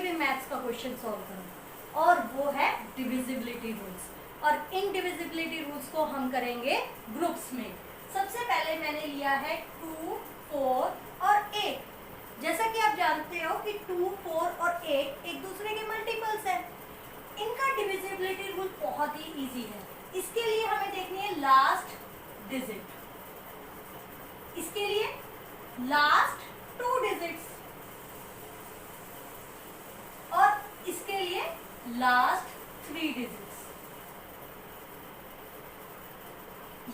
भी मैथ्स का question solve करो, और वो है डिविजिबिलिटी रूल्स। और इन डिविजिबिलिटी रूल्स को हम करेंगे ग्रुप्स में। सबसे पहले मैंने लिया है 2, 4 और 8। जैसा कि आप जानते हो कि 2, 4 और 8 एक दूसरे के मल्टीपल्स हैं। इनका डिविजिबिलिटी रूल बहुत ही इजी है। इसके लिए हमें देखनी है लास्ट डिजिट, इसके लिए लास्ट 2 डिजिट्स, और इसके लिए लास्ट 3 डिजिट्स।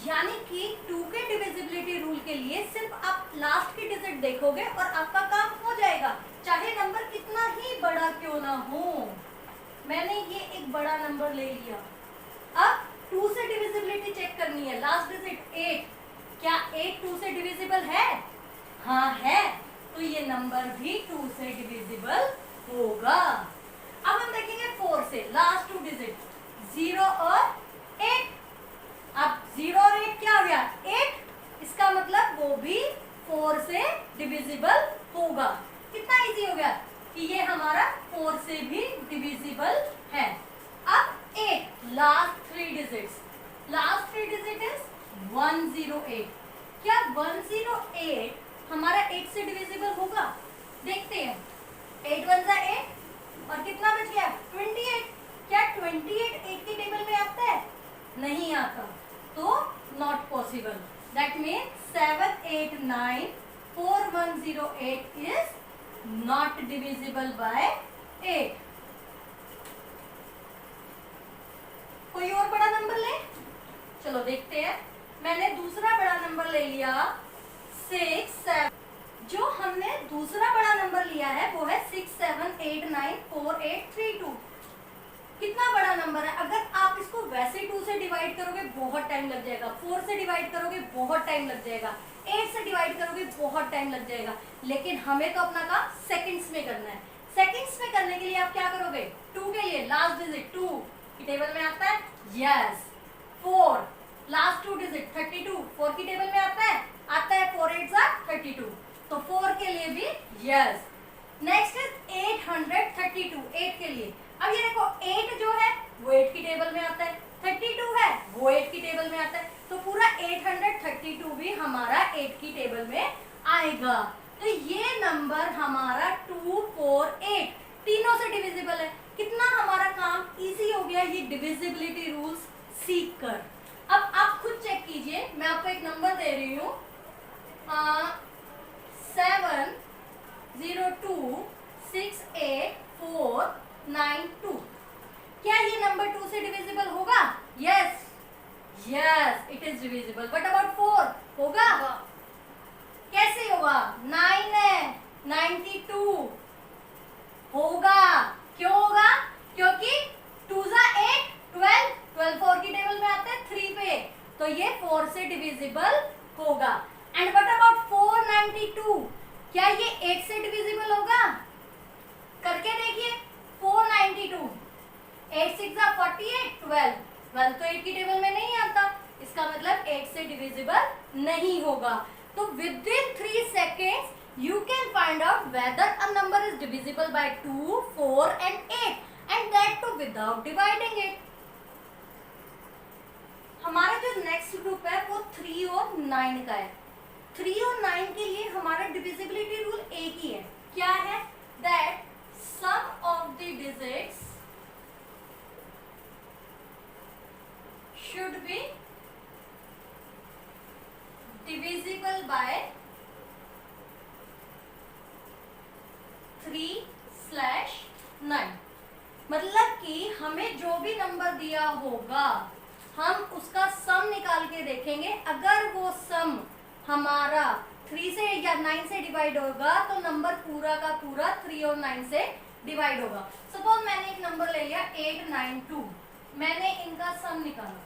यानी कि 2 के डिविजिबिलिटी रूल के लिए सिर्फ आप लास्ट की डिजिट देखोगे और आपका काम हो जाएगा, चाहे नंबर कितना ही बड़ा क्यों ना हो। मैंने ये एक बड़ा नंबर ले लिया। अब 2 से डिविजिबिलिटी चेक करनी है, लास्ट डिजिट 8। क्या 8 2 से डिविजिबल है? हाँ है, तो ये नंबर भी 2 से डिविजिबल होगा। अब हम देखेंगे 4 से, लास्ट 2 डिजिट 0 और 8। अब 0 और 8 क्या हो गया? 8। इसका मतलब वो भी 4 से डिविजिबल होगा। कितना इजी हो गया कि ये हमारा 4 से भी डिविजिबल है। अब 8 last 3 digits, last 3 digit is 108। क्या 108 हमारा 8 से डिविजिबल होगा? देखते हैं। 8 1 जा 8 और कितना बच गया? 28। क्या 28 8 की टेबल में आता है? नहीं आता, तो not possible. That mean 7 8 9 4 108 is not divisible by 8। कोई और बड़ा नंबर ले? चलो देखते हैं। मैंने दूसरा बड़ा नंबर ले लिया 6 7। जो हमने दूसरा बड़ा नंबर लिया है वो है 6 7 8 9 4 8 3 2। कितना बड़ा नंबर है? अगर आप इसको वैसे 2 से डिवाइड करोगे बहुत टाइम लग जाएगा, 4 से डिवाइड करोगे बहुत टाइम लग जाएगा, 8 से डिवाइड करोगे बहुत टाइम लग जाएगा। लेकिन हमें तो अपना काम सेकंड्स में करना है। सेकंड्स में करने के लिए आप क्या करोगे? 2 के लिए लास्ट डिजिट 2 की टेबल में आता है? यस। 4 लास्ट 2 डिजिट 32 4 की टेबल में आता है? आता है। 4 8 जा 32, तो 4 के लिए भी यस। नेक्स्ट इज 832 8 के लिए। अब ये देखो 8 जो है वो 8 की टेबल में आता है, 32 है वो 8 की टेबल में आता है, तो पूरा 832 भी हमारा 8 की टेबल में आएगा। तो ये नंबर हमारा 2 4 8 तीनों से डिविजिबल है। कितना हमारा काम इजी हो गया ये डिविजिबिलिटी रूल्स सीख कर। अब आप खुद चेक कीजिए, मैं आपको एक नंबर दे रही हूँ 7 0 2 6 8 4 9 2। क्या ये नंबर 2 से डिविजिबल होगा? Yes yes it is divisible. But about 4 होगा? कैसे होगा? 9 है 92 होगा। क्यों होगा? क्योंकि 2 जा 8 12 12 4 की टेबल में आता है 3 पे, तो ये 4 से डिविजिबल होगा। And what about 492? क्या ये 8 से डिविजिबल होगा? करके देखिए। 492 8 6 जा 48 12 12 तो 8 की टेबल में नहीं आता, इसका मतलब 8 से डिविजिबल नहीं होगा। तो with in 3 seconds you can find out whether a number is divisible by 2, 4 and 8, and that too without dividing it. हमारा जो नेक्स्ट ग्रुप है वो 3 और 9 का है। 3 और 9 के लिए हमारा डिविजिबिलिटी रूल एक ही है। क्या है? That sum of the digits should be divisible by 3/9। मतलब कि हमें जो भी नंबर दिया होगा हम उसका सम निकाल के देखेंगे। अगर वो सम हमारा 3 से या 9 से डिवाइड होगा तो नंबर पूरा का पूरा 3 और 9 से डिवाइड होगा। सपोज मैंने एक नंबर ले लिया 892, मैंने इनका सम निकाला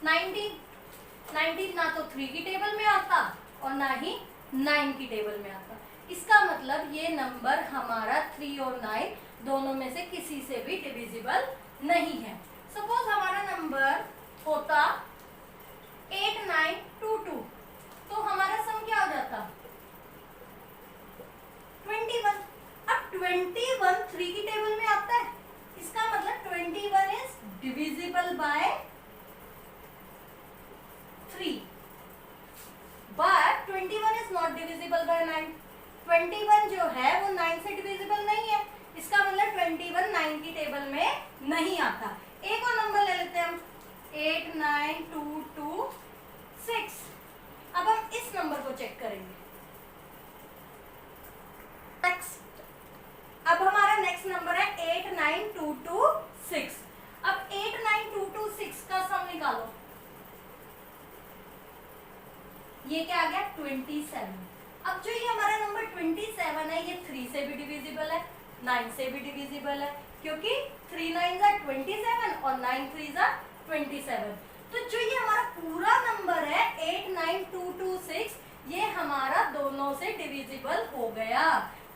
19 ना तो 3 की टेबल में आता और ना ही 9 की टेबल में आता। इसका मतलब ये नंबर हमारा 3 और 9 दोनों में से किसी से भी डिविजिबल नहीं है। सपोज हमारा नंबर होता 8922, तो हमारा सम क्या हो जाता? 21। अब 21 3 की टेबल में आता है, इसका मतलब 21 is divisible by 3, but 21 is not divisible by 9। 21 जो है वो 9 से डिविजिबल नहीं है, इसका मतलब 21 9 की टेबल में नहीं आता। एक और नंबर ले लेते हैं हम, 8 9 2 2 6। अब हम इस नंबर को चेक करेंगे। नेक्स्ट, अब हमारा नेक्स्ट नंबर है 8 9 2 2 6। अब 8 9 2 2 6 का सम निकालो, ये क्या आ गया 27। अब जो ये हमारा नंबर 27 है, ये 3 से भी डिविजिबल है, 9 से भी डिविजिबल है, क्योंकि 3 9 are 27 और 9 3 are 27। तो जो ये हमारा पूरा नंबर है 8 9 2 2 6, ये हमारा दोनों से डिविजिबल हो गया।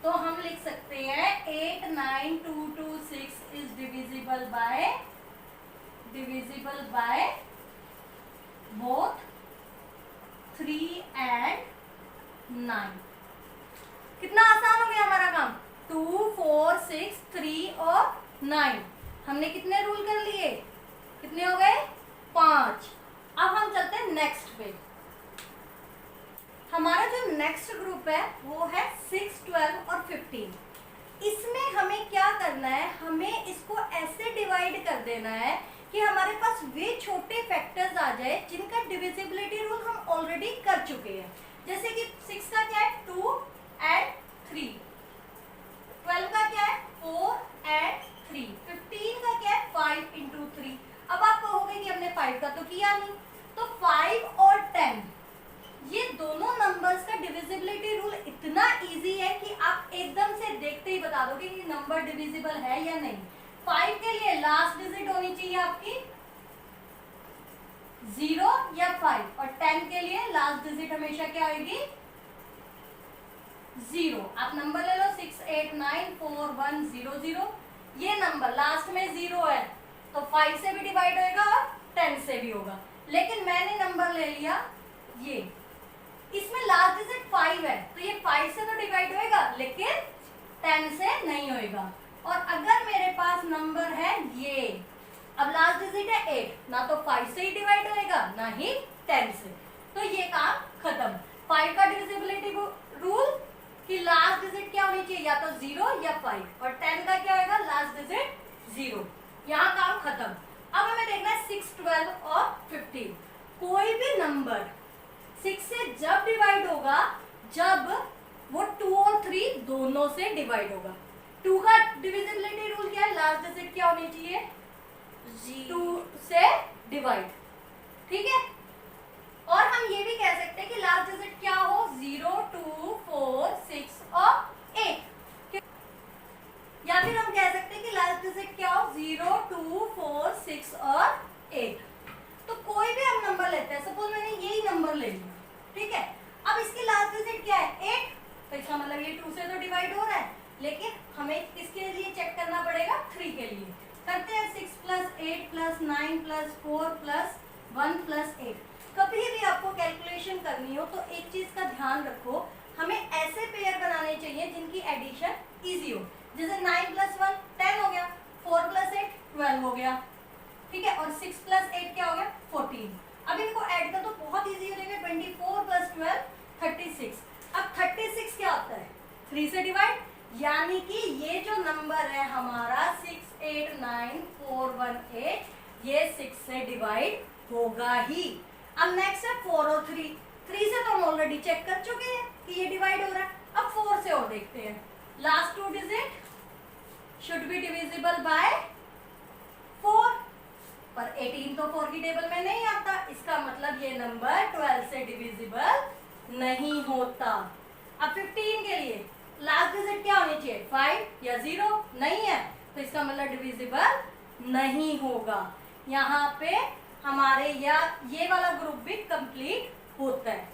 तो हम लिख सकते हैं 8 9 2 2 6 is divisible by both 3 and 9। कितना आसान हो गया हमारा काम। 2 4 6 3 और 9, हमने कितने रूल कर लिए, कितने हो गए 5। अब हम चलते हैं नेक्स्ट पे। हमारा जो नेक्स्ट ग्रुप है वो है 6 12 और 15। इसमें हमें क्या करना है, हमें इसको ऐसे डिवाइड कर देना है कि हमारे पास वे छोटे फैक्टर्स आ जाए जिनका डिविजिबिलिटी रूल हम ऑलरेडी कर चुके हैं। जैसे कि 6 का क्या है 2 and 3, 12 का क्या है 4 and 3, 15 का क्या है 5 into 3। अब आप कहोगे कि हमने 5 का तो किया नहीं, तो 5 और 10 ये दोनों नंबर्स का डिविजिबिलिटी रूल इतना इजी है कि आप एकदम से देखते ही बता दोगे कि नंबर डिविजिबल है या नहीं। 5 के लिए लास्ट डिजिट होनी चाहिए आपकी 0 या 5, और 10 के लिए लास्ट डिजिट हमेशा क्या होगी 0। आप नंबर ले लो 6 8 9 4 1 0 0। ये नंबर लास्ट में 0 है तो 5 से भी डिवाइड होएगा और 10 से भी होगा। लेकिन मैंने नंबर ले लिया ये, इसमें लास्ट डिजिट 5 है तो ये 5 से तो डिवाइड होएगा लेकिन 10 से नहीं होएगा। और अगर मेरे पास नंबर है ये, अब लास्ट डिजिट है 8, ना तो 5 से ही डिवाइड होएगा ना ही 10 से, तो ये काम खत्म। 5 का डिविजिबिलिटी रूल कि लास्ट डिजिट क्या होनी चाहिए, या तो 0 या 5, और 10 का क्या होगा लास्ट डिजिट 0। यहाँ काम खत्म। अब हमें देखना है 6 12 और 15। कोई भी नंबर 6 से जब डिवाइड होगा जब वो 2 और 3 दोनों से डिवाइड होगा। 2 का डिविजिबिलिटी रूल क्या है, लास्ट डिजिट क्या होनी चाहिए 2 से डिवाइड, ठीक है। और हम ये भी कह सकते हैं कि लास्ट डिजिट क्या हो 0 2 4 6 और 8, या फिर हम कह सकते हैं कि लास्ट डिजिट क्या हो 0 2 4 6 और 8। तो कोई भी हम नंबर लेते हैं, सपोज मैंने यही नंबर ले लिया, ठीक है। अब इसकी लास्ट डिजिट क्या है 8, तो इसका मतलब ये 2 से तो डिवाइड हो रहा है, लेकिन हमें किसके लिए चेक करना पड़ेगा 3 के लिए। करते हैं 6 + 8 + 9 + 4 + 1 + 8। कभी भी आपको कैलकुलेशन करनी हो तो एक चीज का ध्यान रखो, हमें ऐसे पेयर बनाने चाहिए जिनकी एडिशन इजी हो। जैसे 9 + 1 10 हो गया, 4 + 8 12 हो गया, ठीक है, और 6 + 8 क्या हो गया 14। अब इनको ऐड कर दो, बहुत इजी हो जाएगा। 24 + 12 36। अब 36 क्या होता है 3 से डिवाइड, यानी कि ये जो नंबर है हमारा 6 8 9 4 1 8, ये 6 से डिवाइड होगा ही। अब नेक्स्ट है 4 और 3। 3 से तो हम ऑलरेडी चेक कर चुके हैं कि ये डिवाइड हो रहा है। अब 4 से और देखते हैं, last 2 digit should be divisible by 4, पर 18 तो 4 की टेबल में नहीं आता, इसका मतलब ये नंबर 12 से डिविजिबल नहीं होता। अब 15 के लिए लास्ट डिजिट क्या होनी चाहिए 5 या 0, नहीं है, तो इसका मतलब डिविजिबल नहीं होगा। यहाँ पे हमारे या ये वाला ग्रुप भी कंप्लीट होता है।